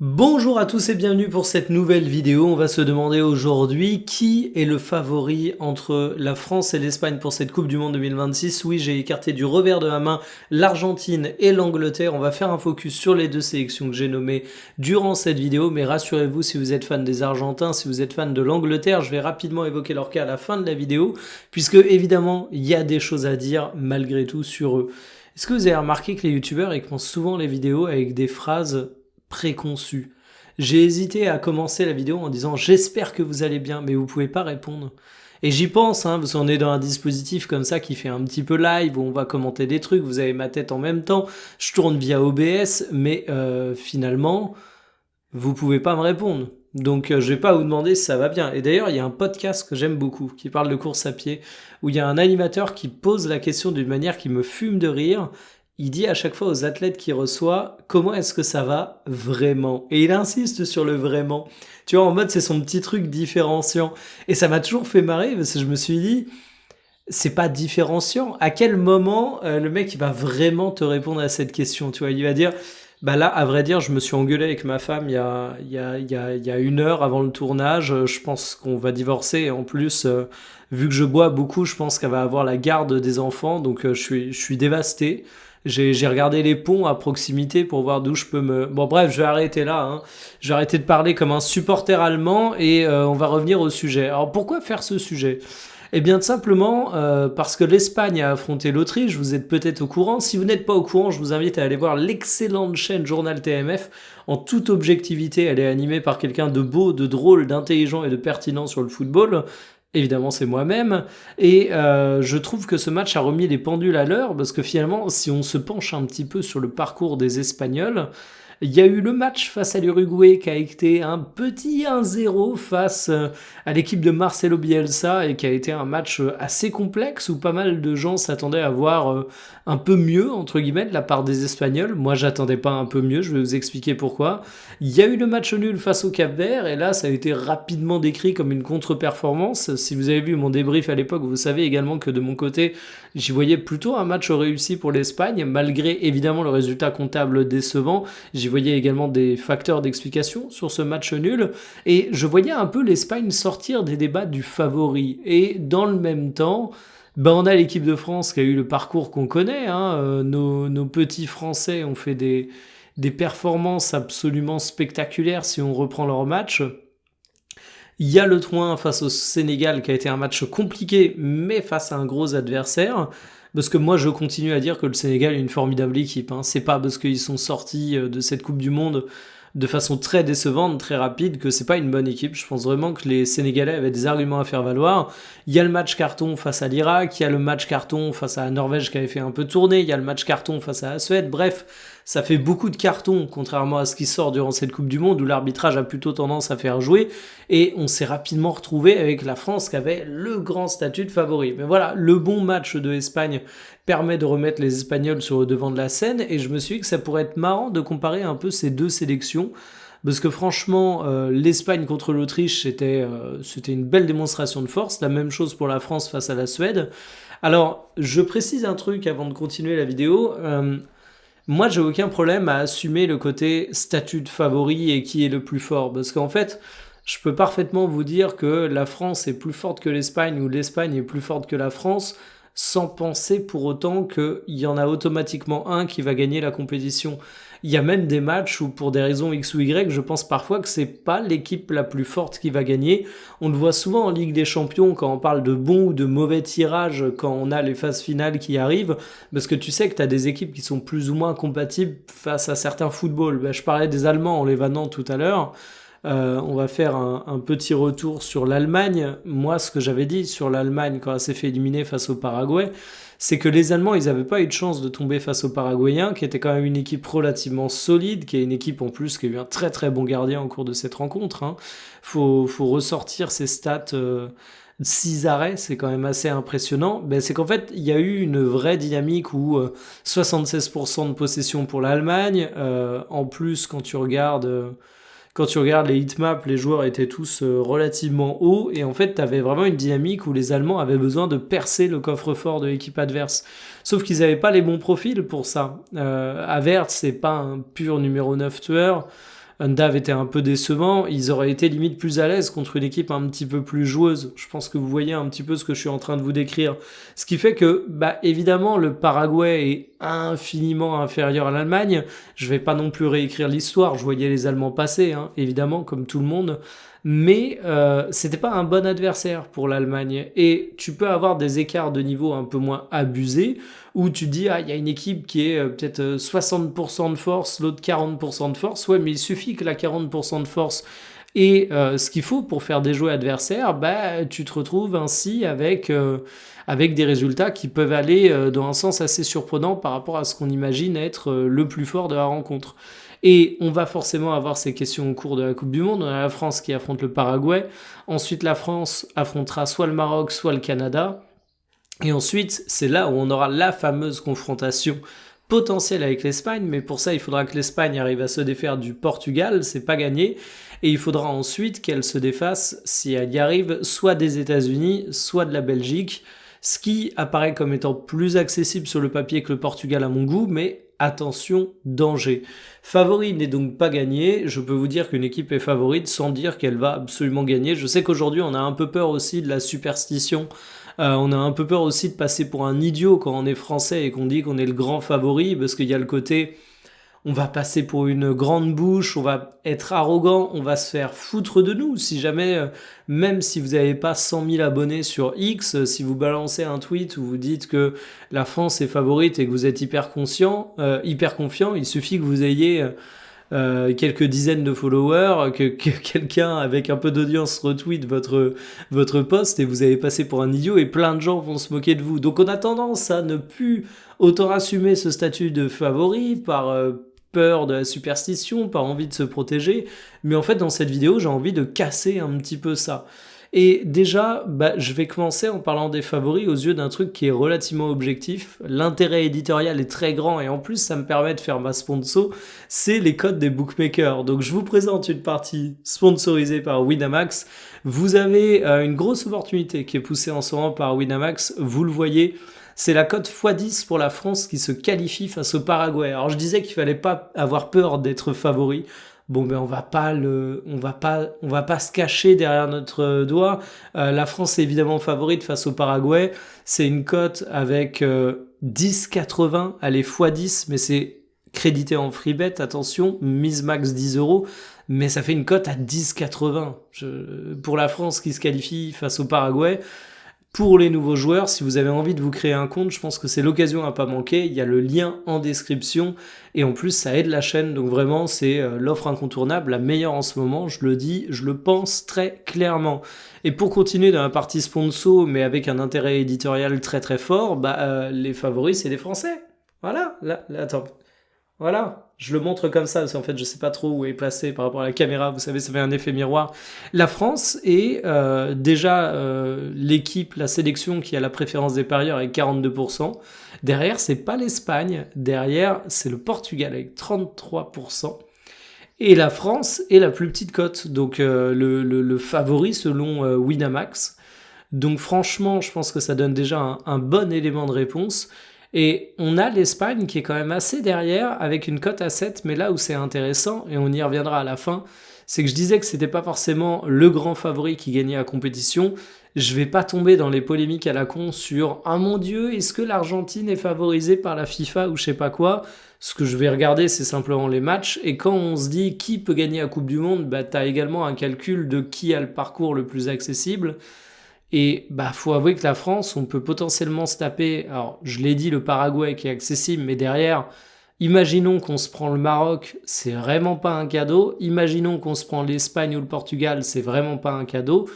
Bonjour à tous et bienvenue pour cette nouvelle vidéo. On va se demander aujourd'hui qui est le favori entre la France et l'Espagne pour cette Coupe du Monde 2026. Oui, j'ai écarté du revers de la main l'Argentine et l'Angleterre. On va faire un focus sur les deux sélections que j'ai nommées durant cette vidéo. Mais rassurez-vous, si vous êtes fan des Argentins, si vous êtes fan de l'Angleterre, je vais rapidement évoquer leur cas à la fin de la vidéo, puisque évidemment, il y a des choses à dire malgré tout sur eux. Est-ce que vous avez remarqué que les youtubeurs ils commencent souvent les vidéos avec des phrases préconçu. J'ai hésité à commencer la vidéo en disant j'espère que vous allez bien, mais vous pouvez pas répondre. Et j'y pense, hein, parce qu'on est dans un dispositif comme ça qui fait un petit peu live, où on va commenter des trucs, vous avez ma tête en même temps, je tourne via OBS, mais finalement, vous pouvez pas me répondre. Donc je vais pas vous demander si ça va bien. Et d'ailleurs, il y a un podcast que j'aime beaucoup, qui parle de course à pied, où il y a un animateur qui pose la question d'une manière qui me fume de rire. Il dit à chaque fois aux athlètes qu'il reçoit comment est-ce que ça va vraiment. Et il insiste sur le vraiment. Tu vois, en mode c'est son petit truc différenciant. Et ça m'a toujours fait marrer parce que je me suis dit, c'est pas différenciant. À quel moment le mec il va vraiment te répondre à cette question? Tu vois, il va dire, bah là, à vrai dire, je me suis engueulé avec ma femme il y a une heure avant le tournage. Je pense qu'on va divorcer. Et en plus, vu que je bois beaucoup, je pense qu'elle va avoir la garde des enfants. Donc je suis dévasté. J'ai regardé les ponts à proximité pour voir d'où je peux me... Bon bref, je vais arrêter là. Hein. Je vais arrêter de parler comme un supporter allemand et on va revenir au sujet. Alors pourquoi faire ce sujet? Eh bien, tout simplement parce que l'Espagne a affronté l'Autriche, vous êtes peut-être au courant. Si vous n'êtes pas au courant, je vous invite à aller voir l'excellente chaîne Journal TMF. En toute objectivité, elle est animée par quelqu'un de beau, de drôle, d'intelligent et de pertinent sur le football. Évidemment, c'est moi-même. Et je trouve que ce match a remis les pendules à l'heure, parce que finalement, si on se penche un petit peu sur le parcours des Espagnols, il y a eu le match face à l'Uruguay qui a été un petit 1-0 face à l'équipe de Marcelo Bielsa et qui a été un match assez complexe où pas mal de gens s'attendaient à voir un peu mieux, entre guillemets, de la part des Espagnols. Moi, j'attendais pas un peu mieux, je vais vous expliquer pourquoi. Il y a eu le match nul face au Cap-Vert et là, ça a été rapidement décrit comme une contre-performance. Si vous avez vu mon débrief à l'époque, vous savez également que de mon côté, j'y voyais plutôt un match réussi pour l'Espagne, malgré évidemment le résultat comptable décevant. J'y voyais également des facteurs d'explication sur ce match nul, et je voyais un peu l'Espagne sortir des débats du favori. Et dans le même temps, ben on a l'équipe de France qui a eu le parcours qu'on connaît. Hein. Nos petits Français ont fait des performances absolument spectaculaires si on reprend leur match. Il y a le 3-1 face au Sénégal qui a été un match compliqué, mais face à un gros adversaire. Parce que moi, je continue à dire que le Sénégal est une formidable équipe. Hein. C'est pas parce qu'ils sont sortis de cette Coupe du Monde de façon très décevante, très rapide, que c'est pas une bonne équipe. Je pense vraiment que les Sénégalais avaient des arguments à faire valoir. Il y a le match carton face à l'Irak, il y a le match carton face à la Norvège qui avait fait un peu tourner, il y a le match carton face à la Suède. Bref, ça fait beaucoup de cartons, contrairement à ce qui sort durant cette Coupe du Monde, où l'arbitrage a plutôt tendance à faire jouer. Et on s'est rapidement retrouvé avec la France qui avait le grand statut de favori. Mais voilà, le bon match de l'Espagne permet de remettre les Espagnols sur le devant de la scène, et je me suis dit que ça pourrait être marrant de comparer un peu ces deux sélections, parce que franchement, l'Espagne contre l'Autriche, c'était une belle démonstration de force, la même chose pour la France face à la Suède. Alors, je précise un truc avant de continuer la vidéo, moi j'ai aucun problème à assumer le côté statut de favori et qui est le plus fort, parce qu'en fait, je peux parfaitement vous dire que la France est plus forte que l'Espagne ou l'Espagne est plus forte que la France, sans penser pour autant qu'il y en a automatiquement un qui va gagner la compétition. Il y a même des matchs où, pour des raisons X ou Y, je pense parfois que c'est pas l'équipe la plus forte qui va gagner. On le voit souvent en Ligue des Champions quand on parle de bons ou de mauvais tirages, quand on a les phases finales qui arrivent, parce que tu sais que tu as des équipes qui sont plus ou moins compatibles face à certains footballs. Ben, je parlais des Allemands en les vannant tout à l'heure. On va faire un petit retour sur l'Allemagne. Moi, ce que j'avais dit sur l'Allemagne quand elle s'est fait éliminer face au Paraguay, c'est que les Allemands, ils n'avaient pas eu de chance de tomber face aux Paraguayens, qui était quand même une équipe relativement solide, qui est une équipe en plus qui a eu un très très bon gardien au cours de cette rencontre. Hein. Faut ressortir ces stats. 6 arrêts, c'est quand même assez impressionnant. Ben, c'est qu'en fait, il y a eu une vraie dynamique où 76% de possession pour l'Allemagne. En plus, quand tu regardes les heatmaps, les joueurs étaient tous relativement hauts, et en fait, tu avais vraiment une dynamique où les Allemands avaient besoin de percer le coffre-fort de l'équipe adverse. Sauf qu'ils n'avaient pas les bons profils pour ça. Havertz, c'est pas un pur numéro 9 tueur. Undav était un peu décevant, ils auraient été limite plus à l'aise contre une équipe un petit peu plus joueuse. Je pense que vous voyez un petit peu ce que je suis en train de vous décrire. Ce qui fait que, évidemment, le Paraguay est infiniment inférieur à l'Allemagne. Je vais pas non plus réécrire l'histoire, je voyais les Allemands passer, hein, évidemment, comme tout le monde. Mais c'était pas un bon adversaire pour l'Allemagne. Et tu peux avoir des écarts de niveau un peu moins abusés, où tu te dis, il y a une équipe qui est peut-être 60% de force, l'autre 40% de force. Ouais, mais il suffit que la 40% de force ait ce qu'il faut pour faire déjouer adversaire, tu te retrouves ainsi avec des résultats qui peuvent aller dans un sens assez surprenant par rapport à ce qu'on imagine être le plus fort de la rencontre. Et on va forcément avoir ces questions au cours de la Coupe du Monde. On a la France qui affronte le Paraguay. Ensuite, la France affrontera soit le Maroc, soit le Canada. Et ensuite, c'est là où on aura la fameuse confrontation potentielle avec l'Espagne. Mais pour ça, il faudra que l'Espagne arrive à se défaire du Portugal. C'est pas gagné. Et il faudra ensuite qu'elle se défasse, si elle y arrive, soit des États-Unis, soit de la Belgique. Ce qui apparaît comme étant plus accessible sur le papier que le Portugal à mon goût, mais attention, danger. Favori n'est donc pas gagné. Je peux vous dire qu'une équipe est favorite sans dire qu'elle va absolument gagner. Je sais qu'aujourd'hui, on a un peu peur aussi de la superstition. On a un peu peur aussi de passer pour un idiot quand on est français et qu'on dit qu'on est le grand favori, parce qu'il y a le côté... On va passer pour une grande bouche, on va être arrogant, on va se faire foutre de nous. Si jamais, même si vous n'avez pas 100 000 abonnés sur X, si vous balancez un tweet où vous dites que la France est favorite et que vous êtes hyper confiant, il suffit que vous ayez quelques dizaines de followers, que quelqu'un avec un peu d'audience retweet votre post et vous avez passé pour un idiot et plein de gens vont se moquer de vous. Donc on a tendance à ne plus autant assumer ce statut de favori par peur de la superstition, par envie de se protéger, mais en fait dans cette vidéo j'ai envie de casser un petit peu ça. Et déjà, je vais commencer en parlant des favoris aux yeux d'un truc qui est relativement objectif. L'intérêt éditorial est très grand et en plus ça me permet de faire ma sponsor, c'est les codes des bookmakers. Donc je vous présente une partie sponsorisée par Winamax. Vous avez une grosse opportunité qui est poussée en ce moment par Winamax, vous le voyez. C'est la cote x10 pour la France qui se qualifie face au Paraguay. Alors je disais qu'il fallait pas avoir peur d'être favori. Bon, on va pas se cacher derrière notre doigt. La France est évidemment favorite face au Paraguay. C'est une cote avec 10,80. Elle est x10, mais c'est crédité en free bet. Attention, mise max 10 €. Mais ça fait une cote à 10,80. Pour la France qui se qualifie face au Paraguay. Pour les nouveaux joueurs, si vous avez envie de vous créer un compte, je pense que c'est l'occasion à pas manquer. Il y a le lien en description et en plus ça aide la chaîne. Donc vraiment c'est l'offre incontournable, la meilleure en ce moment. Je le dis, je le pense très clairement. Et pour continuer dans la partie sponsor, mais avec un intérêt éditorial très très fort, les favoris c'est les Français. Voilà, là attends. Voilà, je le montre comme ça, parce qu'en fait, je sais pas trop où est placé par rapport à la caméra, vous savez, ça fait un effet miroir. La France est déjà l'équipe, la sélection qui a la préférence des parieurs avec 42%. Derrière, c'est pas l'Espagne, derrière, c'est le Portugal avec 33%. Et la France est la plus petite cote, donc le favori selon Winamax. Donc franchement, je pense que ça donne déjà un bon élément de réponse. Et on a l'Espagne qui est quand même assez derrière avec une cote à 7, mais là où c'est intéressant, et on y reviendra à la fin, c'est que je disais que c'était pas forcément le grand favori qui gagnait la compétition. Je vais pas tomber dans les polémiques à la con sur « Ah mon Dieu, est-ce que l'Argentine est favorisée par la FIFA ou je sais pas quoi ?» Ce que je vais regarder, c'est simplement les matchs. Et quand on se dit qui peut gagner la Coupe du Monde, t'as également un calcul de qui a le parcours le plus accessible. Et faut avouer que la France, on peut potentiellement se taper, alors je l'ai dit, le Paraguay qui est accessible, mais derrière, imaginons qu'on se prend le Maroc, c'est vraiment pas un cadeau. Imaginons qu'on se prend l'Espagne ou le Portugal, c'est vraiment pas un cadeau.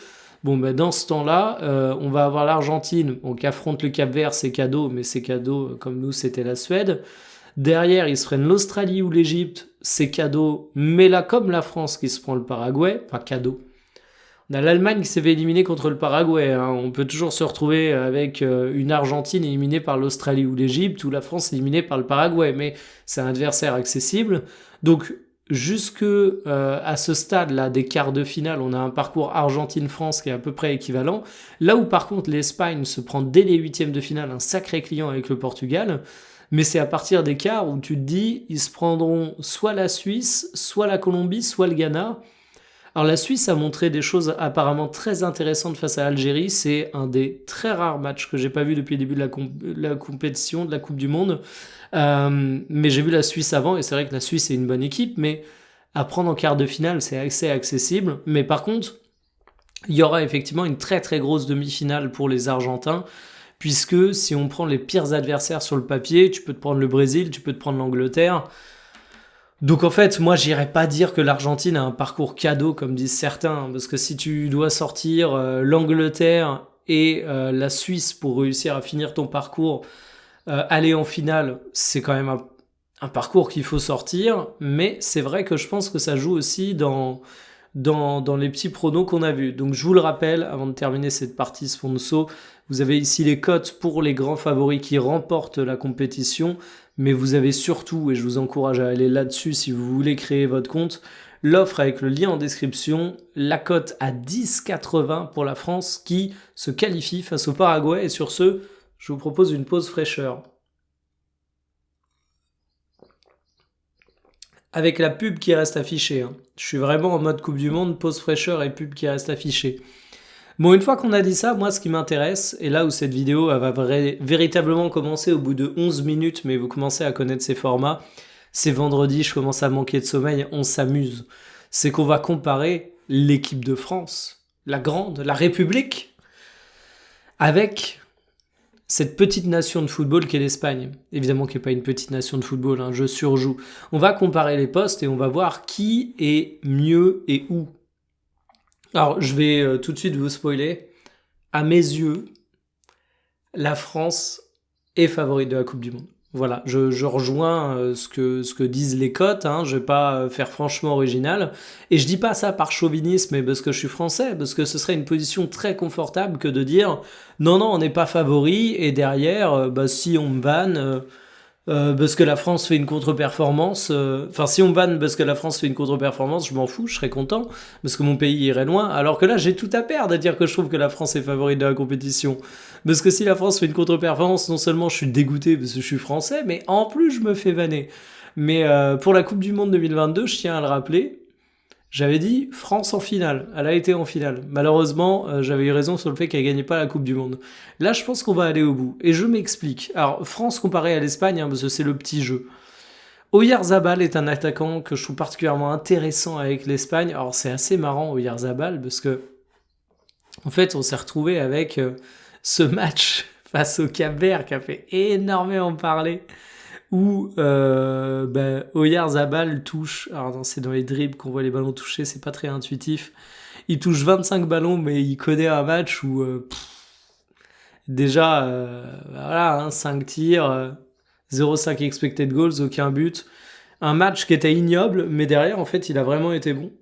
Bon, dans ce temps-là, on va avoir l'Argentine, qui affronte le Cap-Vert, c'est cadeau, mais c'est cadeau, comme nous, c'était la Suède. Derrière, ils se prennent l'Australie ou l'Égypte, c'est cadeau, mais là, comme la France qui se prend le Paraguay, pas cadeau. On a l'Allemagne qui s'est fait éliminer contre le Paraguay. On peut toujours se retrouver avec une Argentine éliminée par l'Australie ou l'Égypte, ou la France éliminée par le Paraguay, mais c'est un adversaire accessible. Donc, jusque à ce stade-là des quarts de finale, on a un parcours Argentine-France qui est à peu près équivalent. Là où par contre l'Espagne se prend dès les huitièmes de finale un sacré client avec le Portugal, Mais c'est à partir des quarts où tu te dis, ils se prendront soit la Suisse, soit la Colombie, soit le Ghana. Alors la Suisse a montré des choses apparemment très intéressantes face à l'Algérie. C'est un des très rares matchs que j'ai pas vu depuis le début de la compétition, de la Coupe du Monde. Mais j'ai vu la Suisse avant et c'est vrai que la Suisse est une bonne équipe, mais à prendre en quart de finale, c'est assez accessible. Mais par contre, il y aura effectivement une très très grosse demi-finale pour les Argentins, puisque si on prend les pires adversaires sur le papier, tu peux te prendre le Brésil, tu peux te prendre l'Angleterre. Donc en fait, moi j'irais pas dire que l'Argentine a un parcours cadeau comme disent certains, parce que si tu dois sortir l'Angleterre et la Suisse pour réussir à finir ton parcours, aller en finale, c'est quand même un parcours qu'il faut sortir, mais c'est vrai que je pense que ça joue aussi dans les petits pronos qu'on a vus. Donc je vous le rappelle, avant de terminer cette partie sponsor, vous avez ici les cotes pour les grands favoris qui remportent la compétition, mais vous avez surtout, et je vous encourage à aller là-dessus si vous voulez créer votre compte, l'offre avec le lien en description, la cote à 10,80 pour la France qui se qualifie face au Paraguay. Et sur ce, je vous propose une pause fraîcheur. Avec la pub qui reste affichée. Je suis vraiment en mode Coupe du Monde, pause fraîcheur et pub qui reste affichée. Bon, une fois qu'on a dit ça, moi ce qui m'intéresse, et là où cette vidéo elle va véritablement commencer au bout de 11 minutes, mais vous commencez à connaître ces formats, c'est vendredi, je commence à manquer de sommeil, on s'amuse. C'est qu'on va comparer l'équipe de France, la grande, la République, avec cette petite nation de football qu'est l'Espagne. Évidemment qu'il n'est pas une petite nation de football, je surjoue. On va comparer les postes et on va voir qui est mieux et où. Alors, je vais tout de suite vous spoiler. À mes yeux, la France est favorite de la Coupe du Monde. Voilà, je rejoins ce que disent les cotes, je vais pas faire franchement original. Et je dis pas ça par chauvinisme et parce que je suis français, parce que ce serait une position très confortable que de dire non, on n'est pas favori, et derrière, si on me banne, parce que la France fait une contre-performance, si on me banne parce que la France fait une contre-performance, je m'en fous, je serais content, parce que mon pays irait loin, alors que là j'ai tout à perdre à dire que je trouve que la France est favorite de la compétition, parce que si la France fait une contre-performance, non seulement je suis dégoûté parce que je suis français, mais en plus je me fais vanner. Mais pour la Coupe du Monde 2022, je tiens à le rappeler, j'avais dit France en finale, elle a été en finale. Malheureusement, j'avais eu raison sur le fait qu'elle gagnait pas la Coupe du Monde. Là, je pense qu'on va aller au bout. Et je m'explique. Alors, France comparée à l'Espagne, parce que c'est le petit jeu. Oyarzabal est un attaquant que je trouve particulièrement intéressant avec l'Espagne. Alors, c'est assez marrant, Oyarzabal, parce que, en fait, on s'est retrouvé avec ce match face au Cap-Vert qui a fait énormément parler. Où Oyarzabal touche, alors non, c'est dans les dribbles qu'on voit les ballons toucher, c'est pas très intuitif, il touche 25 ballons, mais il connaît un match où déjà 5 tirs, 0,5 expected goals, aucun but, un match qui était ignoble, mais derrière en fait il a vraiment été bon.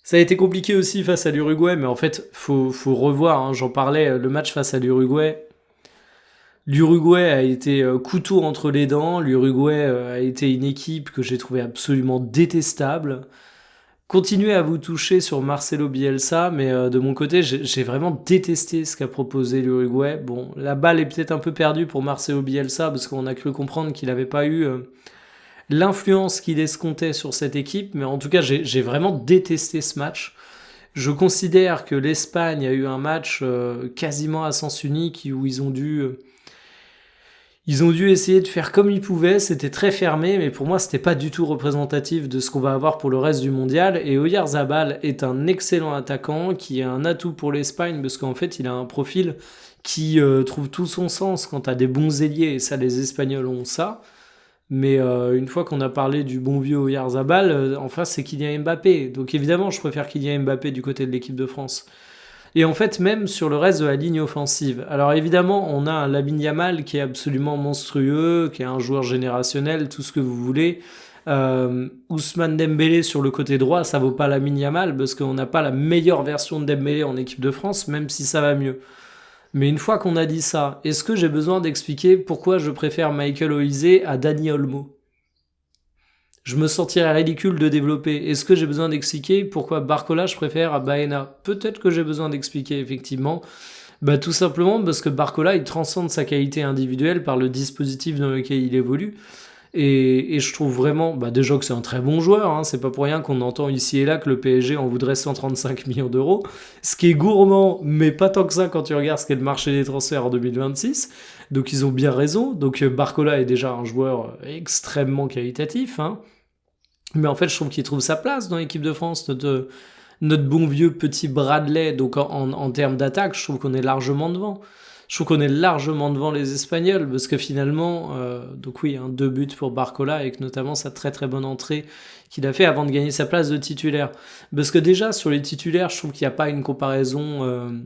Ça a été compliqué aussi face à l'Uruguay, mais en fait faut revoir, j'en parlais, le match face à l'Uruguay. L'Uruguay a été couteau entre les dents, l'Uruguay a été une équipe que j'ai trouvée absolument détestable. Continuez à vous toucher sur Marcelo Bielsa, mais de mon côté, j'ai vraiment détesté ce qu'a proposé l'Uruguay. Bon, la balle est peut-être un peu perdue pour Marcelo Bielsa, parce qu'on a cru comprendre qu'il n'avait pas eu l'influence qu'il escomptait sur cette équipe, mais en tout cas, j'ai vraiment détesté ce match. Je considère que l'Espagne a eu un match quasiment à sens unique, où ils ont dû essayer de faire comme ils pouvaient, c'était très fermé, mais pour moi, c'était pas du tout représentatif de ce qu'on va avoir pour le reste du mondial. Et Oyarzabal est un excellent attaquant, qui est un atout pour l'Espagne, parce qu'en fait, il a un profil qui trouve tout son sens quand t'as des bons ailiers, et ça, les Espagnols ont ça. Mais une fois qu'on a parlé du bon vieux Oyarzabal, en face, c'est Kylian Mbappé. Donc évidemment, je préfère Kylian Mbappé du côté de l'équipe de France. Et en fait, même sur le reste de la ligne offensive. Alors évidemment, on a un Lamine Yamal qui est absolument monstrueux, qui est un joueur générationnel, tout ce que vous voulez. Ousmane Dembélé sur le côté droit, ça vaut pas Lamine Yamal, parce qu'on n'a pas la meilleure version de Dembélé en équipe de France, même si ça va mieux. Mais une fois qu'on a dit ça, est-ce que j'ai besoin d'expliquer pourquoi je préfère Michael Olise à Dani Olmo ? Je me sentirais ridicule de développer. Est-ce que j'ai besoin d'expliquer pourquoi Barcola je préfère à Baena ? Peut-être que j'ai besoin d'expliquer, effectivement. Bah, tout simplement parce que Barcola, il transcende sa qualité individuelle par le dispositif dans lequel il évolue. Et je trouve vraiment, bah déjà que c'est un très bon joueur, hein, c'est pas pour rien qu'on entend ici et là que le PSG en voudrait 135 millions d'euros, ce qui est gourmand, mais pas tant que ça quand tu regardes ce qu'est le marché des transferts en 2026. Donc ils ont bien raison. Donc Barcola est déjà un joueur extrêmement qualitatif, hein. Mais en fait, je trouve qu'il trouve sa place dans l'équipe de France, notre bon vieux petit Bradley. Donc en termes d'attaque, je trouve qu'on est largement devant. Je trouve qu'on est largement devant les Espagnols, parce que finalement, donc oui, 2 buts pour Barcola, avec notamment sa très très bonne entrée qu'il a fait avant de gagner sa place de titulaire. Parce que déjà, sur les titulaires, je trouve qu'il n'y a pas une comparaison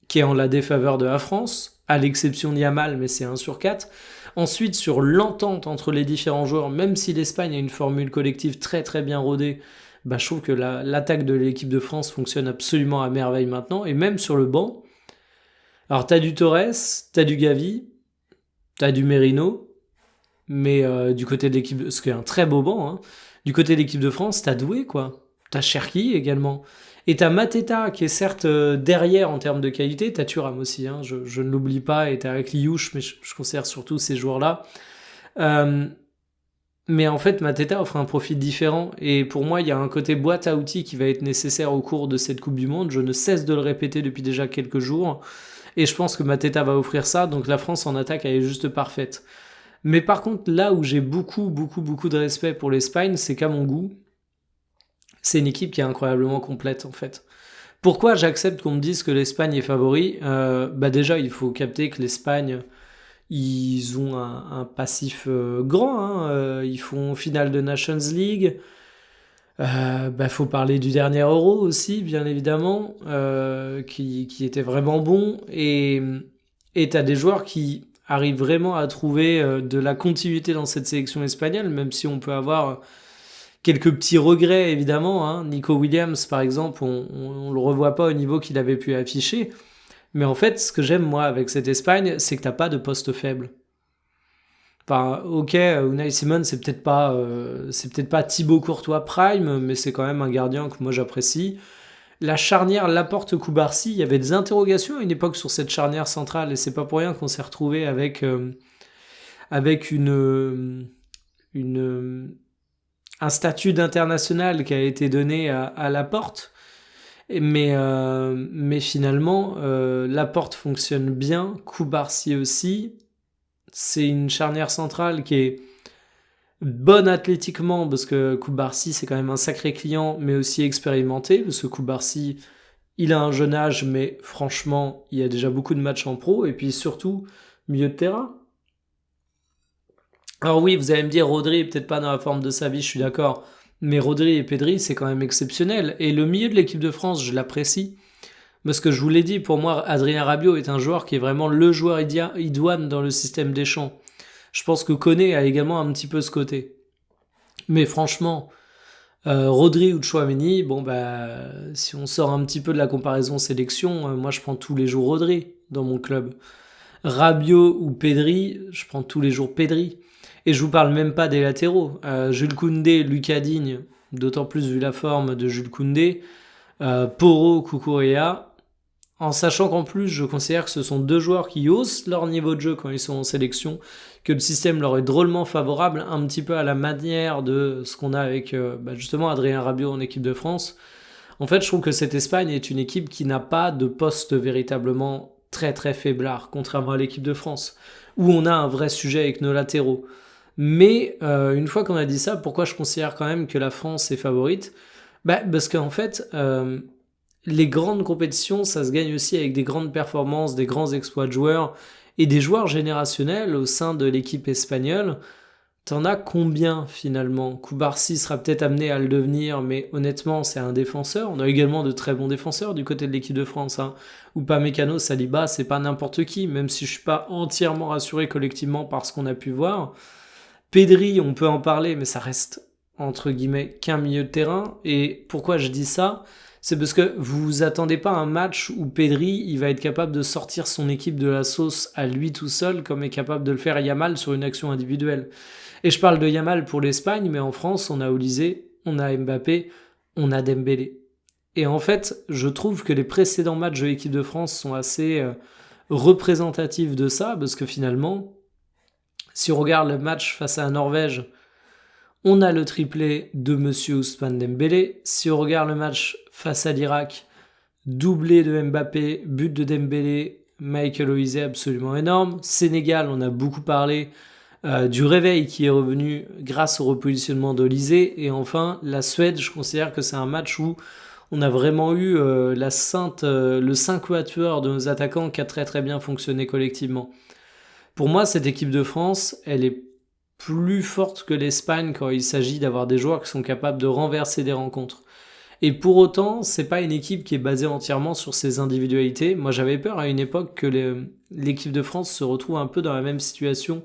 qui est en la défaveur de la France, à l'exception de Yamal, mais c'est 1 sur 4. Ensuite, sur l'entente entre les différents joueurs, même si l'Espagne a une formule collective très très bien rodée, bah, je trouve que l'attaque de l'équipe de France fonctionne absolument à merveille maintenant, et même sur le banc. Alors t'as du Torres, t'as du Gavi, t'as du Merino, mais du côté de l'équipe, ce qui est un très beau banc, hein, du côté de l'équipe de France, t'as Doué, quoi. T'as Cherki également. Et t'as Mateta, qui est certes derrière en termes de qualité, t'as Thuram aussi, hein, je ne l'oublie pas, et t'as Kliouche, mais je considère surtout ces joueurs-là. Euh, mais en fait, Mateta offre un profil différent, et pour moi, il y a un côté boîte à outils qui va être nécessaire au cours de cette Coupe du Monde. Je ne cesse de le répéter depuis déjà quelques jours. Et je pense que Mateta va offrir ça, donc la France en attaque, elle est juste parfaite. Mais par contre, là où j'ai beaucoup, beaucoup, beaucoup de respect pour l'Espagne, c'est qu'à mon goût, c'est une équipe qui est incroyablement complète, en fait. Pourquoi j'accepte qu'on me dise que l'Espagne est favori? Bah déjà, il faut capter que l'Espagne, ils ont un passif grand, hein. Ils font finale de Nations League. Bah, faut parler du dernier Euro aussi, bien évidemment, qui était vraiment bon. Et t'as des joueurs qui arrivent vraiment à trouver de la continuité dans cette sélection espagnole, même si on peut avoir quelques petits regrets, évidemment, hein. Nico Williams, par exemple, on le revoit pas au niveau qu'il avait pu afficher. Mais en fait, ce que j'aime, moi, avec cette Espagne, c'est que t'as pas de poste faible. Enfin, ok, Unai Simon, c'est peut-être pas Thibaut Courtois prime, mais c'est quand même un gardien que moi j'apprécie. La charnière Laporte-Koubarsi, il y avait des interrogations à une époque sur cette charnière centrale, et c'est pas pour rien qu'on s'est retrouvé avec un statut d'international qui a été donné à Laporte. Mais finalement, Laporte fonctionne bien, Koubarsi aussi. C'est une charnière centrale qui est bonne athlétiquement, parce que Koubarsi, c'est quand même un sacré client, mais aussi expérimenté, parce que Koubarsi, il a un jeune âge, mais franchement, il y a déjà beaucoup de matchs en pro, et puis surtout, milieu de terrain. Alors oui, vous allez me dire, Rodri est peut-être pas dans la forme de sa vie, je suis d'accord, mais Rodri et Pedri, c'est quand même exceptionnel, et le milieu de l'équipe de France, je l'apprécie, parce que je vous l'ai dit, pour moi, Adrien Rabiot est un joueur qui est vraiment le joueur idoine dans le système Deschamps. Je pense que Koné a également un petit peu ce côté. Mais franchement, Rodri ou Tchouaméni, bon bah, si on sort un petit peu de la comparaison sélection, moi je prends tous les jours Rodri dans mon club. Rabiot ou Pedri, je prends tous les jours Pedri. Et je vous parle même pas des latéraux. Jules Koundé, Lucas Digne, d'autant plus vu la forme de Jules Koundé. Poro, Cucurella, en sachant qu'en plus, je considère que ce sont 2 joueurs qui haussent leur niveau de jeu quand ils sont en sélection, que le système leur est drôlement favorable, un petit peu à la manière de ce qu'on a avec justement Adrien Rabiot en équipe de France. En fait, je trouve que cette Espagne est une équipe qui n'a pas de poste véritablement très très faiblard, contrairement à l'équipe de France, où on a un vrai sujet avec nos latéraux. Mais une fois qu'on a dit ça, pourquoi je considère quand même que la France est favorite? Parce qu'en fait, les grandes compétitions, ça se gagne aussi avec des grandes performances, des grands exploits de joueurs et des joueurs générationnels au sein de l'équipe espagnole. T'en as combien finalement? Koubarsi sera peut-être amené à le devenir, mais honnêtement, c'est un défenseur. On a également de très bons défenseurs du côté de l'équipe de France, hein. Upamecano, Saliba, c'est pas n'importe qui, même si je suis pas entièrement rassuré collectivement par ce qu'on a pu voir. Pedri, on peut en parler, mais ça reste entre guillemets qu'un milieu de terrain. Et pourquoi je dis ça? C'est parce que vous vous attendez pas à un match où Pedri, il va être capable de sortir son équipe de la sauce à lui tout seul, comme est capable de le faire Yamal sur une action individuelle. Et je parle de Yamal pour l'Espagne, mais en France, on a Olysée, on a Mbappé, on a Dembélé. Et en fait, je trouve que les précédents matchs de l'équipe de France sont assez représentatifs de ça, parce que finalement, si on regarde le match face à la Norvège, on a le triplé de Monsieur Ousmane Dembélé. Si on regarde le match face à l'Irak, doublé de Mbappé, but de Dembélé, Michael Olise absolument énorme. Sénégal, on a beaucoup parlé du réveil qui est revenu grâce au repositionnement d'Olise. Et enfin, la Suède, je considère que c'est un match où on a vraiment eu le 5 quatuor de nos attaquants qui a très très bien fonctionné collectivement. Pour moi, cette équipe de France, elle est plus forte que l'Espagne quand il s'agit d'avoir des joueurs qui sont capables de renverser des rencontres. Et pour autant, c'est pas une équipe qui est basée entièrement sur ses individualités. Moi, j'avais peur à une époque que l'équipe de France se retrouve un peu dans la même situation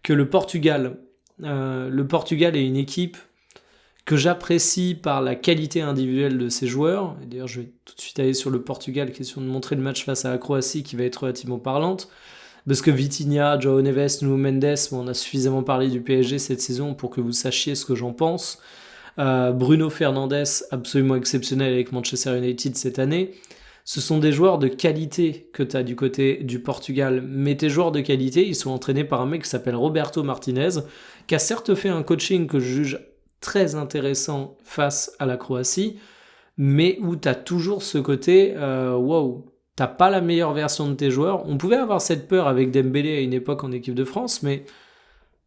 que le Portugal. Le Portugal est une équipe que j'apprécie par la qualité individuelle de ses joueurs. Et d'ailleurs, je vais tout de suite aller sur le Portugal, question de montrer le match face à la Croatie qui va être relativement parlante. Parce que Vitinha, João Neves, Nuno Mendes, on a suffisamment parlé du PSG cette saison pour que vous sachiez ce que j'en pense. Bruno Fernandes, absolument exceptionnel avec Manchester United cette année. Ce sont des joueurs de qualité que tu as du côté du Portugal. Mais tes joueurs de qualité, ils sont entraînés par un mec qui s'appelle Roberto Martinez, qui a certes fait un coaching que je juge très intéressant face à la Croatie, mais où tu as toujours ce côté wow, t'as pas la meilleure version de tes joueurs. On pouvait avoir cette peur avec Dembélé à une époque en équipe de France, mais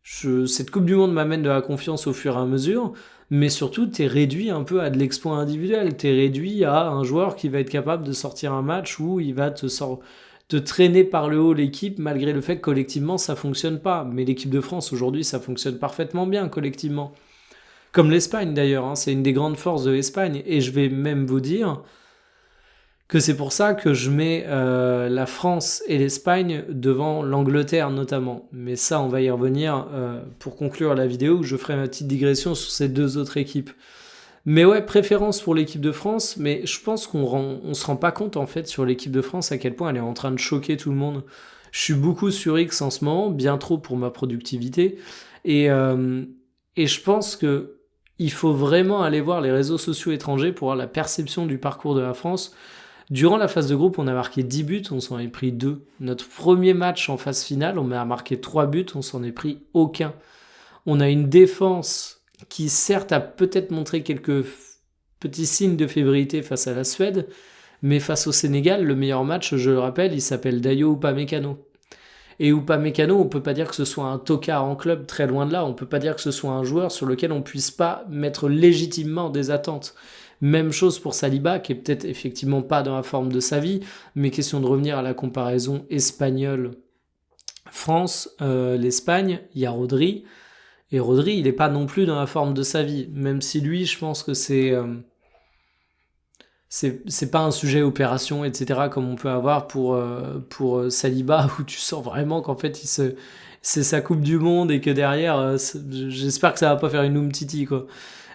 cette Coupe du Monde m'amène de la confiance au fur et à mesure, mais surtout t'es réduit un peu à de l'exploit individuel, t'es réduit à un joueur qui va être capable de sortir un match où il va te traîner par le haut l'équipe, malgré le fait que collectivement ça fonctionne pas. Mais l'équipe de France aujourd'hui ça fonctionne parfaitement bien collectivement. Comme l'Espagne d'ailleurs, hein, c'est une des grandes forces de l'Espagne, et je vais même vous dire que c'est pour ça que je mets la France et l'Espagne devant l'Angleterre notamment. Mais ça, on va y revenir pour conclure la vidéo, où je ferai ma petite digression sur ces deux autres équipes. Mais ouais, préférence pour l'équipe de France, mais je pense qu'on se rend pas compte en fait sur l'équipe de France à quel point elle est en train de choquer tout le monde. Je suis beaucoup sur X en ce moment, bien trop pour ma productivité, et je pense que il faut vraiment aller voir les réseaux sociaux étrangers pour voir la perception du parcours de la France. Durant la phase de groupe, on a marqué 10 buts, on s'en est pris 2. Notre premier match en phase finale, on a marqué 3 buts, on s'en est pris aucun. On a une défense qui certes a peut-être montré quelques petits signes de fébrilité face à la Suède, mais face au Sénégal, le meilleur match, je le rappelle, il s'appelle Dayo Upamecano. Et Upamecano, on peut pas dire que ce soit un tocard en club, très loin de là, on peut pas dire que ce soit un joueur sur lequel on puisse pas mettre légitimement des attentes. Même chose pour Saliba, qui est peut-être effectivement pas dans la forme de sa vie, mais question de revenir à la comparaison espagnole-France, l'Espagne, il y a Rodri, et Rodri, il est pas non plus dans la forme de sa vie, même si lui, je pense que c'est pas un sujet opération, etc., comme on peut avoir pour Saliba, où tu sens vraiment qu'en fait, c'est sa Coupe du Monde, et que derrière, j'espère que ça va pas faire une Umtiti, quoi.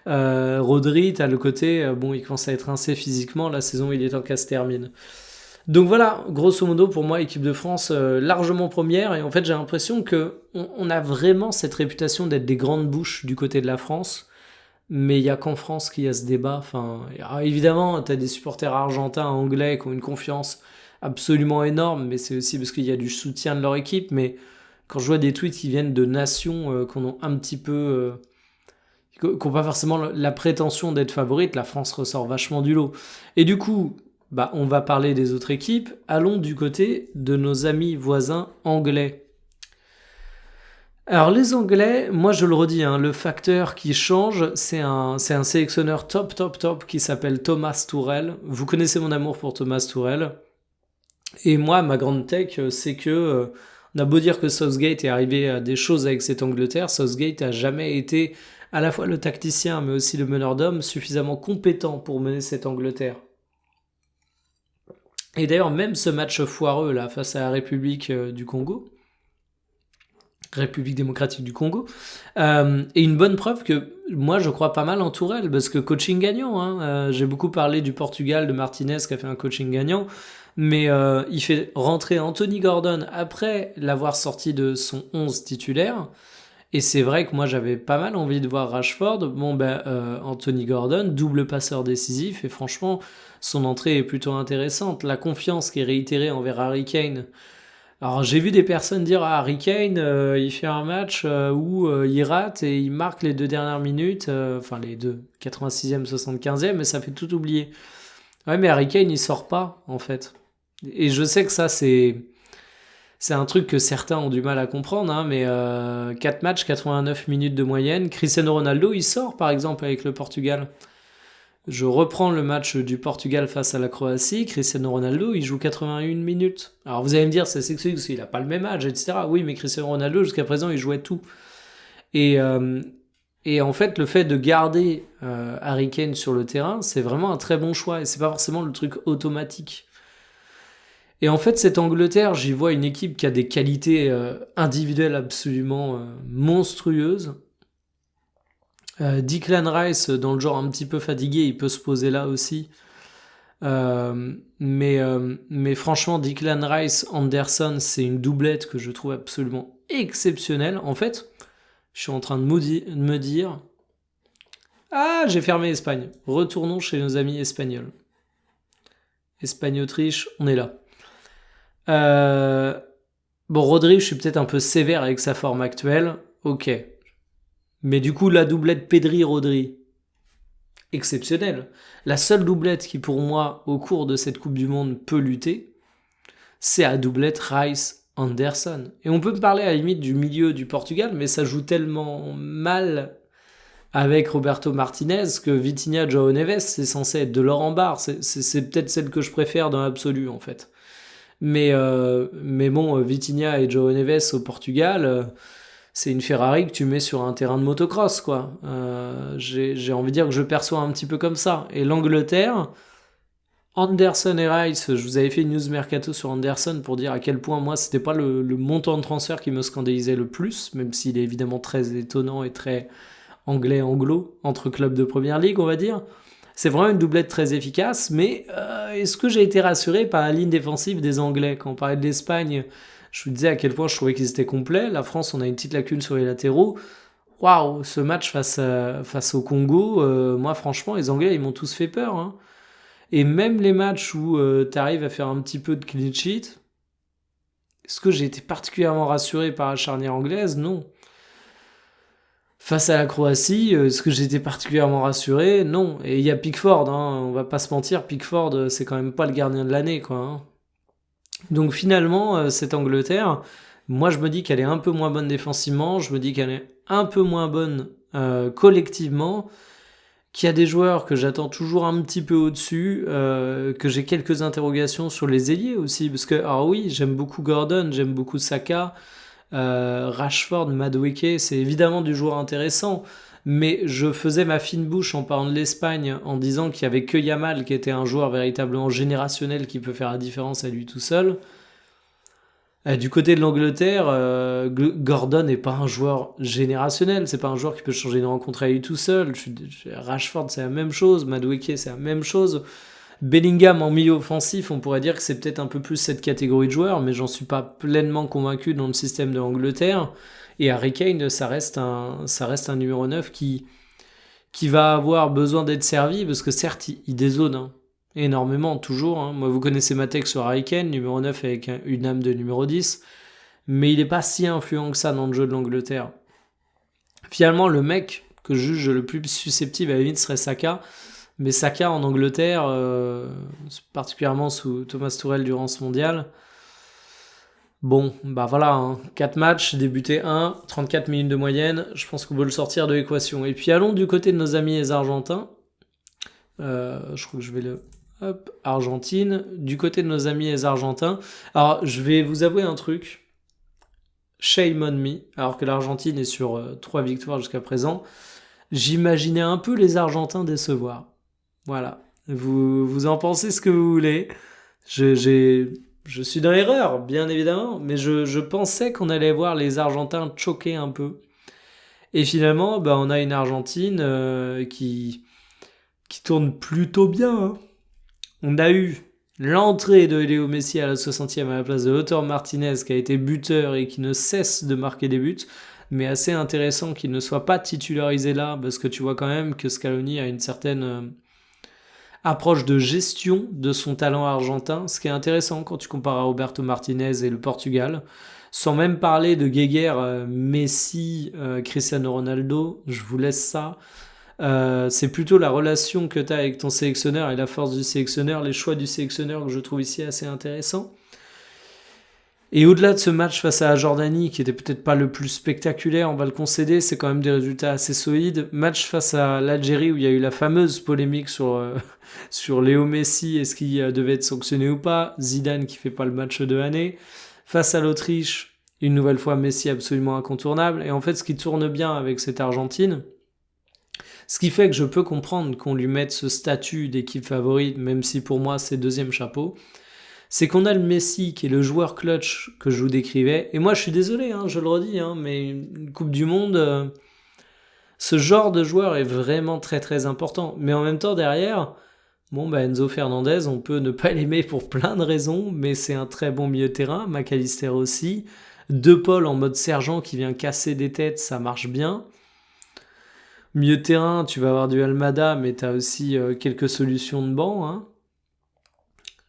Rodri, t'as le côté, il commence à être rincé physiquement, la saison il est temps qu'elle se termine. Donc voilà, grosso modo pour moi, équipe de France largement première, et en fait j'ai l'impression que on a vraiment cette réputation d'être des grandes bouches du côté de la France, mais il y a qu'en France qu'il y a ce débat. Enfin, évidemment, t'as des supporters argentins, anglais qui ont une confiance absolument énorme, mais c'est aussi parce qu'il y a du soutien de leur équipe. Mais quand je vois des tweets qui viennent de nations qu'on ont un petit peu qui n'ont pas forcément la prétention d'être favorites, la France ressort vachement du lot. Et du coup, on va parler des autres équipes. Allons du côté de nos amis voisins anglais. Alors les Anglais, moi je le redis, hein, le facteur qui change, c'est un sélectionneur top qui s'appelle Thomas Tuchel. Vous connaissez mon amour pour Thomas Tuchel. Et moi, ma grande tech, c'est que on a beau dire que Southgate est arrivé à des choses avec cette Angleterre, Southgate n'a jamais été à la fois le tacticien mais aussi le meneur d'hommes suffisamment compétent pour mener cette Angleterre. Et d'ailleurs, même ce match foireux là face à la République du Congo, République démocratique du Congo, est une bonne preuve que moi je crois pas mal en Tourelle, parce que coaching gagnant, hein, j'ai beaucoup parlé du Portugal, de Martinez qui a fait un coaching gagnant, mais il fait rentrer Anthony Gordon après l'avoir sorti de son 11 titulaire, Et c'est vrai que moi j'avais pas mal envie de voir Rashford. Bon ben Anthony Gordon, double passeur décisif et franchement son entrée est plutôt intéressante. La confiance qui est réitérée envers Harry Kane. Alors j'ai vu des personnes dire ah, Harry Kane il fait un match où il rate et il marque les 2 dernières minutes, enfin les deux, 86e, 75e, et ça fait tout oublier. Ouais mais Harry Kane il sort pas en fait. Et je sais que ça c'est un truc que certains ont du mal à comprendre, hein, mais 4 matchs, 89 minutes de moyenne. Cristiano Ronaldo, il sort par exemple avec le Portugal. Je reprends le match du Portugal face à la Croatie. Cristiano Ronaldo, il joue 81 minutes. Alors vous allez me dire, c'est sexy parce qu'il n'a pas le même âge, etc. Oui, mais Cristiano Ronaldo, jusqu'à présent, il jouait tout. Et, euh, et en fait, le fait de garder Harry Kane sur le terrain, c'est vraiment un très bon choix. Et c'est pas forcément le truc automatique. Et en fait, cette Angleterre, j'y vois une équipe qui a des qualités individuelles absolument monstrueuses. Declan Rice, dans le genre un petit peu fatigué, il peut se poser là aussi. Mais franchement, Declan Rice, Anderson, c'est une doublette que je trouve absolument exceptionnelle. En fait, je suis en train de me dire ah, j'ai fermé Espagne. Retournons chez nos amis espagnols. Espagne-Autriche, on est là. Bon, Rodri, je suis peut-être un peu sévère avec sa forme actuelle. Ok. Mais du coup, la doublette Pedri-Rodri, exceptionnelle. La seule doublette qui, pour moi, au cours de cette Coupe du Monde, peut lutter, c'est la doublette Rice-Anderson. Et on peut me parler à la limite du milieu du Portugal, mais ça joue tellement mal avec Roberto Martinez que Vitinha, João Neves, c'est censé être de l'or en barre. C'est peut-être celle que je préfère dans l'absolu, en fait. Mais bon, Vitinha et João Neves au Portugal, c'est une Ferrari que tu mets sur un terrain de motocross, quoi. J'ai envie de dire que je perçois un petit peu comme ça. Et l'Angleterre, Anderson et Rice, je vous avais fait une news mercato sur Anderson pour dire à quel point moi c'était pas le montant de transfert qui me scandalisait le plus, même s'il est évidemment très étonnant et très anglais-anglo, entre clubs de première ligue, on va dire. C'est vraiment une doublette très efficace, mais est-ce que j'ai été rassuré par la ligne défensive des Anglais? Quand on parlait de l'Espagne, je vous disais à quel point je trouvais qu'ils étaient complets. La France, on a une petite lacune sur les latéraux. Waouh, ce match face au Congo, moi franchement, les Anglais, ils m'ont tous fait peur, hein. Et même les matchs où tu arrives à faire un petit peu de clean sheet, est-ce que j'ai été particulièrement rassuré par la charnière anglaise? Non. Face à la Croatie, est-ce que j'étais particulièrement rassuré? Non. Et il y a Pickford, hein, on va pas se mentir, Pickford, c'est quand même pas le gardien de l'année, quoi, hein. Donc finalement, cette Angleterre, moi je me dis qu'elle est un peu moins bonne défensivement, je me dis qu'elle est un peu moins bonne collectivement, qu'il y a des joueurs que j'attends toujours un petit peu au-dessus, que j'ai quelques interrogations sur les ailiers aussi, parce que, alors oui, j'aime beaucoup Gordon, j'aime beaucoup Saka, Rashford, Madueke, c'est évidemment du joueur intéressant, mais je faisais ma fine bouche en parlant de l'Espagne en disant qu'il y avait que Yamal qui était un joueur véritablement générationnel qui peut faire la différence à lui tout seul. Du côté de l'Angleterre, Gordon n'est pas un joueur générationnel, c'est pas un joueur qui peut changer une rencontre à lui tout seul. Rashford, c'est la même chose, Madueke, c'est la même chose. Bellingham en milieu offensif, on pourrait dire que c'est peut-être un peu plus cette catégorie de joueurs, mais j'en suis pas pleinement convaincu dans le système de l'Angleterre. Et Harry Kane, ça reste un numéro 9 qui va avoir besoin d'être servi, parce que certes, il dézone, hein, énormément, toujours, hein. Moi, vous connaissez ma texte sur Harry Kane, numéro 9 avec une âme de numéro 10, mais il n'est pas si influent que ça dans le jeu de l'Angleterre. Finalement, le mec que je juge le plus susceptible à la limite serait Saka, mais Saka en Angleterre, particulièrement sous Thomas Tuchel durant ce mondial, bon, bah voilà, hein, 4 matchs, débuté 1, 34 minutes de moyenne, je pense qu'on peut le sortir de l'équation. Et puis allons du côté de nos amis les Argentins. Je crois que je vais le... Hop, Argentine. Du côté de nos amis les Argentins. Alors, je vais vous avouer un truc. Shame on me. Alors que l'Argentine est sur 3 victoires jusqu'à présent. J'imaginais un peu les Argentins décevoir. Voilà. Vous en pensez ce que vous voulez. Je suis dans l'erreur, bien évidemment. Mais je pensais qu'on allait voir les Argentins choquer un peu. Et finalement, bah, on a une Argentine qui tourne plutôt bien, hein. On a eu l'entrée de Léo Messi à la 60e à la place de Lautaro Martinez qui a été buteur et qui ne cesse de marquer des buts. mais assez intéressant qu'il ne soit pas titularisé là, parce que tu vois quand même que Scaloni a une certaine approche de gestion de son talent argentin, ce qui est intéressant quand tu compares à Roberto Martinez et le Portugal. Sans même parler de Guéguerre, Messi, Cristiano Ronaldo, je vous laisse ça. C'est plutôt la relation que tu as avec ton sélectionneur et la force du sélectionneur, les choix du sélectionneur que je trouve ici assez intéressant. Et au-delà de ce match face à la Jordanie, qui était peut-être pas le plus spectaculaire, on va le concéder, c'est quand même des résultats assez solides. Match face à l'Algérie où il y a eu la fameuse polémique sur Léo Messi, est-ce qu'il devait être sanctionné ou pas. Zidane qui fait pas le match de l'année. Face à l'Autriche, une nouvelle fois Messi absolument incontournable. Et en fait, ce qui tourne bien avec cette Argentine, ce qui fait que je peux comprendre qu'on lui mette ce statut d'équipe favorite, même si pour moi c'est deuxième chapeau, c'est qu'on a le Messi qui est le joueur clutch que je vous décrivais. Et moi je suis désolé, je le redis, mais une Coupe du Monde, ce genre de joueur est vraiment très très important. Mais en même temps derrière, Enzo Fernandez, on peut ne pas l'aimer pour plein de raisons, mais c'est un très bon milieu de terrain, McAllister aussi. De Paul en mode sergent qui vient casser des têtes, ça marche bien. Milieu de terrain, tu vas avoir du Almada, mais tu as aussi quelques solutions de banc.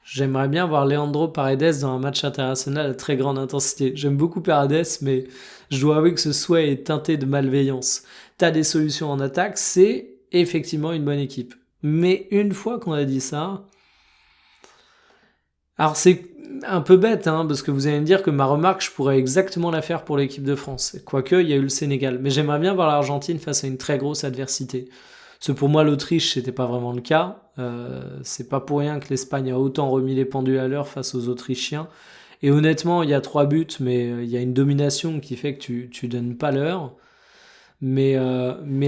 J'aimerais bien voir Leandro Paredes dans un match international à très grande intensité. J'aime beaucoup Paredes, mais je dois avouer que ce souhait est teinté de malveillance. T'as des solutions en attaque, c'est effectivement une bonne équipe. Mais une fois qu'on a dit ça, alors c'est un peu bête, parce que vous allez me dire que ma remarque, je pourrais exactement la faire pour l'équipe de France. Quoique, il y a eu le Sénégal. Mais j'aimerais bien voir l'Argentine face à une très grosse adversité. Parce que pour moi, l'Autriche, c'était pas vraiment le cas. C'est pas pour rien que l'Espagne a autant remis les pendules à l'heure face aux Autrichiens. Et honnêtement, il y a 3 buts, mais il y a une domination qui fait que tu donnes pas l'heure. Mais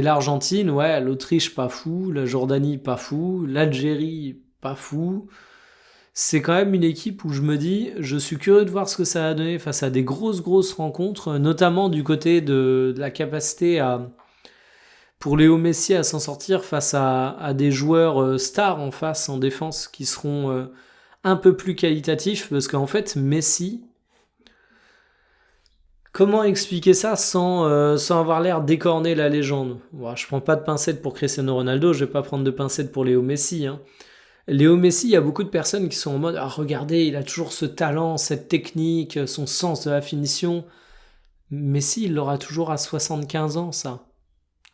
l'Argentine, ouais, l'Autriche, pas fou. La Jordanie, pas fou. L'Algérie, pas fou. C'est quand même une équipe où je me dis, je suis curieux de voir ce que ça va donner face à des grosses rencontres, notamment du côté de la capacité pour Léo Messi à s'en sortir face à des joueurs stars en face, en défense, qui seront un peu plus qualitatifs, parce qu'en fait, Messi, comment expliquer ça sans avoir l'air d'écorner la légende? Bon, je prends pas de pincettes pour Cristiano Ronaldo, je vais pas prendre de pincettes pour Léo Messi. Léo Messi, il y a beaucoup de personnes qui sont en mode « Ah, regardez, il a toujours ce talent, cette technique, son sens de la finition. » Messi, il l'aura toujours à 75 ans, ça.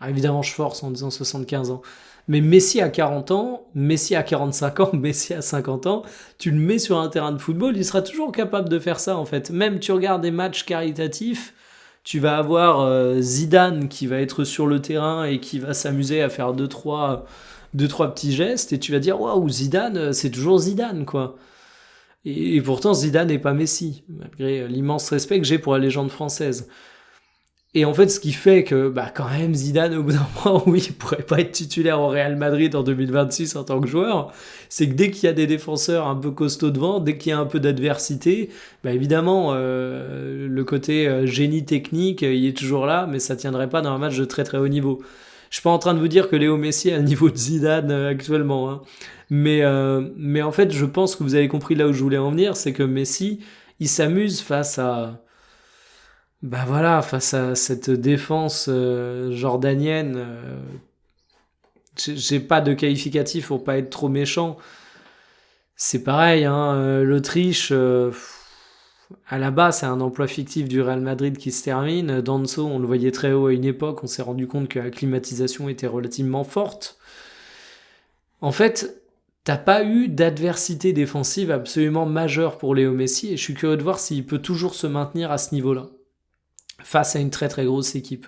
Ah, évidemment, je force en disant 75 ans. Mais Messi à 40 ans, Messi à 45 ans, Messi à 50 ans, tu le mets sur un terrain de football, il sera toujours capable de faire ça, en fait. Même tu regardes des matchs caritatifs, tu vas avoir Zidane qui va être sur le terrain et qui va s'amuser à faire deux trois petits gestes, et tu vas dire waouh, Zidane, c'est toujours Zidane, quoi. Et pourtant, Zidane n'est pas Messi, malgré l'immense respect que j'ai pour la légende française. Et en fait, ce qui fait que, quand même, Zidane, au bout d'un moment, oui, il pourrait pas être titulaire au Real Madrid en 2026 en tant que joueur, c'est que dès qu'il y a des défenseurs un peu costauds devant, dès qu'il y a un peu d'adversité, évidemment, le côté génie technique, il est toujours là, mais ça tiendrait pas dans un match de très très haut niveau. Je suis pas en train de vous dire que Léo Messi a le niveau de Zidane actuellement, mais en fait, je pense que vous avez compris là où je voulais en venir, c'est que Messi, il s'amuse face à face à cette défense jordanienne. J'ai pas de qualificatif pour pas être trop méchant. C'est pareil, l'Autriche, à la base, c'est un emploi fictif du Real Madrid qui se termine. Danso, on le voyait très haut à une époque, on s'est rendu compte que la climatisation était relativement forte. En fait, t'as pas eu d'adversité défensive absolument majeure pour Léo Messi, et je suis curieux de voir s'il peut toujours se maintenir à ce niveau-là, face à une très très grosse équipe.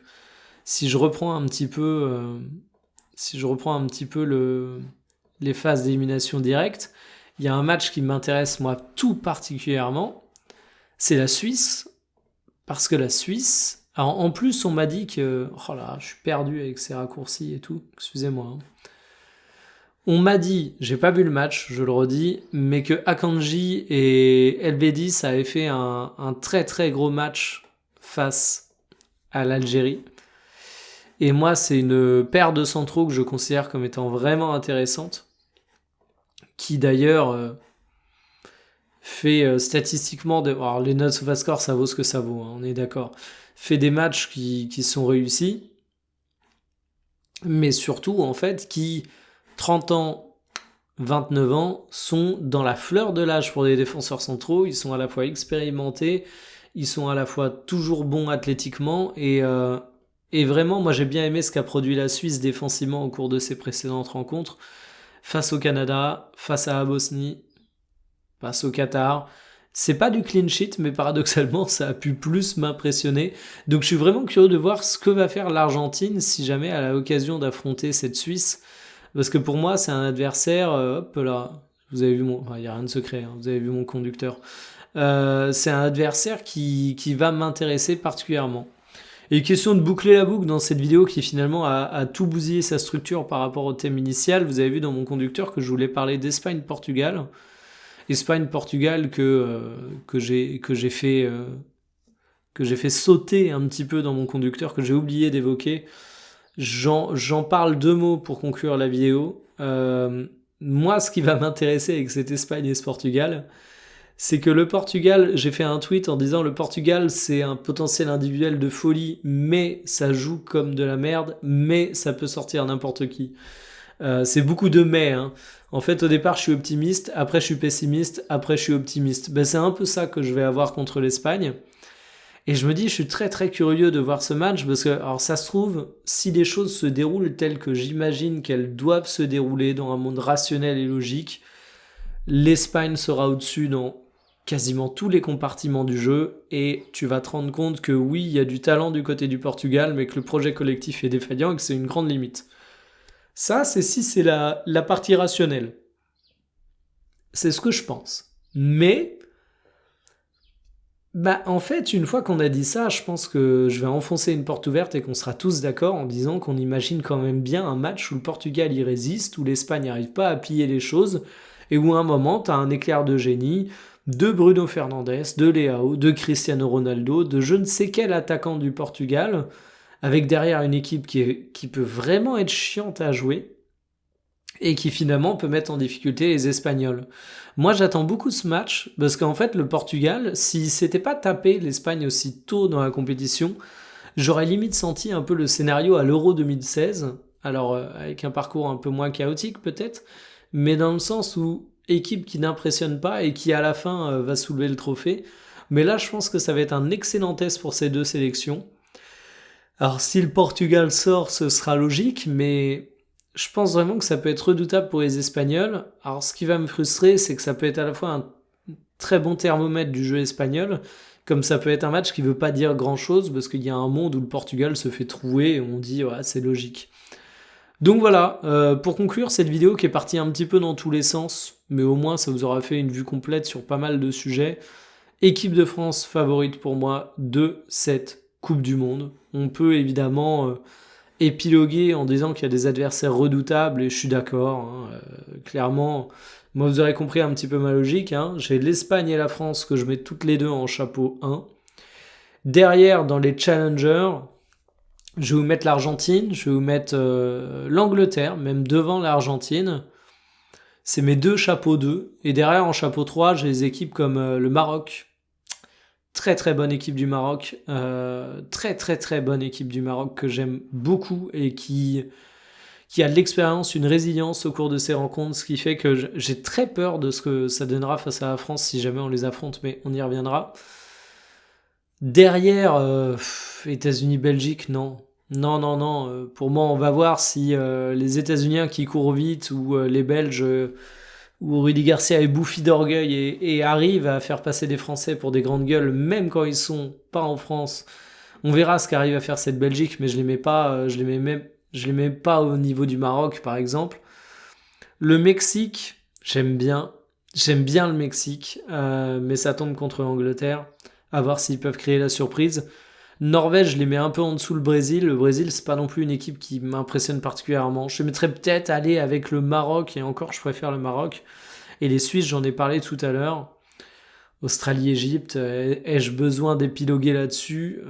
Si je reprends un petit peu les phases d'élimination directe, il y a un match qui m'intéresse moi tout particulièrement, c'est la Suisse, parce que la Suisse, alors en plus on m'a dit que, oh là, je suis perdu avec ces raccourcis et tout, excusez-moi. On m'a dit, j'ai pas vu le match, je le redis, mais que Akanji et Elbedis avaient fait un très très gros match face à l'Algérie. Et moi, c'est une paire de centraux que je considère comme étant vraiment intéressante, qui d'ailleurs fait statistiquement... Alors les notes SofaScore, ça vaut ce que ça vaut, on est d'accord. fait des matchs qui sont réussis, mais surtout, en fait, qui, 30 ans, 29 ans, sont dans la fleur de l'âge pour les défenseurs centraux. Ils sont à la fois expérimentés, ils sont à la fois toujours bons athlétiquement, et vraiment, moi j'ai bien aimé ce qu'a produit la Suisse défensivement au cours de ses précédentes rencontres, face au Canada, face à la Bosnie, face au Qatar. C'est pas du clean sheet, mais paradoxalement, ça a pu plus m'impressionner. Donc je suis vraiment curieux de voir ce que va faire l'Argentine si jamais elle a l'occasion d'affronter cette Suisse. Parce que pour moi, c'est un adversaire, hop là, vous avez vu mon... Il n'y a rien de secret, hein, vous avez vu mon conducteur. C'est un adversaire qui va m'intéresser particulièrement. Et question de boucler la boucle dans cette vidéo qui finalement a tout bousillé sa structure par rapport au thème initial, vous avez vu dans mon conducteur que je voulais parler d'Espagne-Portugal. Espagne-Portugal que j'ai fait sauter un petit peu dans mon conducteur, que j'ai oublié d'évoquer. J'en parle 2 mots pour conclure la vidéo. Moi, ce qui va m'intéresser avec cette Espagne et ce Portugal, c'est que le Portugal, j'ai fait un tweet en disant le Portugal, c'est un potentiel individuel de folie, mais ça joue comme de la merde, mais ça peut sortir n'importe qui. C'est beaucoup de mais, hein. En fait, au départ, je suis optimiste, après je suis pessimiste, après je suis optimiste. Ben, c'est un peu ça que je vais avoir contre l'Espagne. Et je me dis, je suis très très curieux de voir ce match, parce que, alors ça se trouve, si les choses se déroulent telles que j'imagine qu'elles doivent se dérouler dans un monde rationnel et logique, l'Espagne sera au-dessus dans quasiment tous les compartiments du jeu, et tu vas te rendre compte que oui, il y a du talent du côté du Portugal, mais que le projet collectif est défaillant et que c'est une grande limite. Ça, c'est si c'est la partie rationnelle. C'est ce que je pense. Mais, bah, en fait, une fois qu'on a dit ça, je pense que je vais enfoncer une porte ouverte et qu'on sera tous d'accord en disant qu'on imagine quand même bien un match où le Portugal y résiste, où l'Espagne n'arrive pas à plier les choses, et où à un moment, tu as un éclair de génie de Bruno Fernandes, de Leao, de Cristiano Ronaldo, de je ne sais quel attaquant du Portugal, avec derrière une équipe qui peut vraiment être chiante à jouer et qui finalement peut mettre en difficulté les Espagnols. Moi, j'attends beaucoup ce match parce qu'en fait, le Portugal, s'il s'était pas tapé l'Espagne aussi tôt dans la compétition, j'aurais limite senti un peu le scénario à l'Euro 2016, alors avec un parcours un peu moins chaotique peut-être, mais dans le sens où équipe qui n'impressionne pas et qui à la fin va soulever le trophée. Mais là, je pense que ça va être un excellent test pour ces deux sélections. Alors si le Portugal sort, ce sera logique, mais je pense vraiment que ça peut être redoutable pour les Espagnols. Alors ce qui va me frustrer, c'est que ça peut être à la fois un très bon thermomètre du jeu espagnol, comme ça peut être un match qui veut pas dire grand-chose, parce qu'il y a un monde où le Portugal se fait trouer et on dit ouais, c'est logique. Donc voilà, pour conclure cette vidéo qui est partie un petit peu dans tous les sens, mais au moins ça vous aura fait une vue complète sur pas mal de sujets. Équipe de France favorite pour moi de cette Coupe du Monde. On peut évidemment épiloguer en disant qu'il y a des adversaires redoutables, et je suis d'accord, hein, clairement. Moi, vous aurez compris un petit peu ma logique. Hein. J'ai l'Espagne et la France que je mets toutes les deux en chapeau 1. Derrière, dans les challengers, je vais vous mettre l'Argentine, je vais vous mettre l'Angleterre, même devant l'Argentine. C'est mes deux chapeaux 2. Et derrière, en chapeau 3, j'ai des équipes comme le Maroc. Très très bonne équipe du Maroc. Très très très bonne équipe du Maroc que j'aime beaucoup et qui a de l'expérience, une résilience au cours de ces rencontres, ce qui fait que j'ai très peur de ce que ça donnera face à la France si jamais on les affronte, mais on y reviendra. Derrière, États-Unis-Belgique, non. Non. Pour moi, on va voir si les États-Unis qui courent vite ou les Belges où Rudy Garcia est bouffi d'orgueil et arrive à faire passer des Français pour des grandes gueules, même quand ils sont pas en France. On verra ce qu'arrive à faire cette Belgique, mais je les mets pas, je les mets pas au niveau du Maroc, par exemple. Le Mexique, j'aime bien le Mexique, mais ça tombe contre l'Angleterre. À voir s'ils peuvent créer la surprise. Norvège, je les mets un peu en dessous le Brésil. Le Brésil, c'est pas non plus une équipe qui m'impressionne particulièrement. Je mettrais peut-être aller avec le Maroc, et encore, je préfère le Maroc. Et les Suisses, j'en ai parlé tout à l'heure. Australie, Égypte, ai-je besoin d'épiloguer là-dessus ?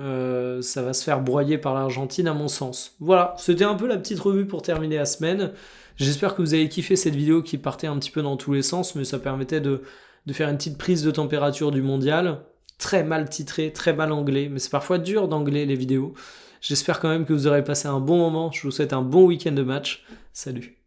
Ça va se faire broyer par l'Argentine, à mon sens. Voilà, c'était un peu la petite revue pour terminer la semaine. J'espère que vous avez kiffé cette vidéo qui partait un petit peu dans tous les sens, mais ça permettait de faire une petite prise de température du mondial. très mal titré, très mal anglais, mais c'est parfois dur d'angler les vidéos. J'espère quand même que vous aurez passé un bon moment, je vous souhaite un bon week-end de match. Salut.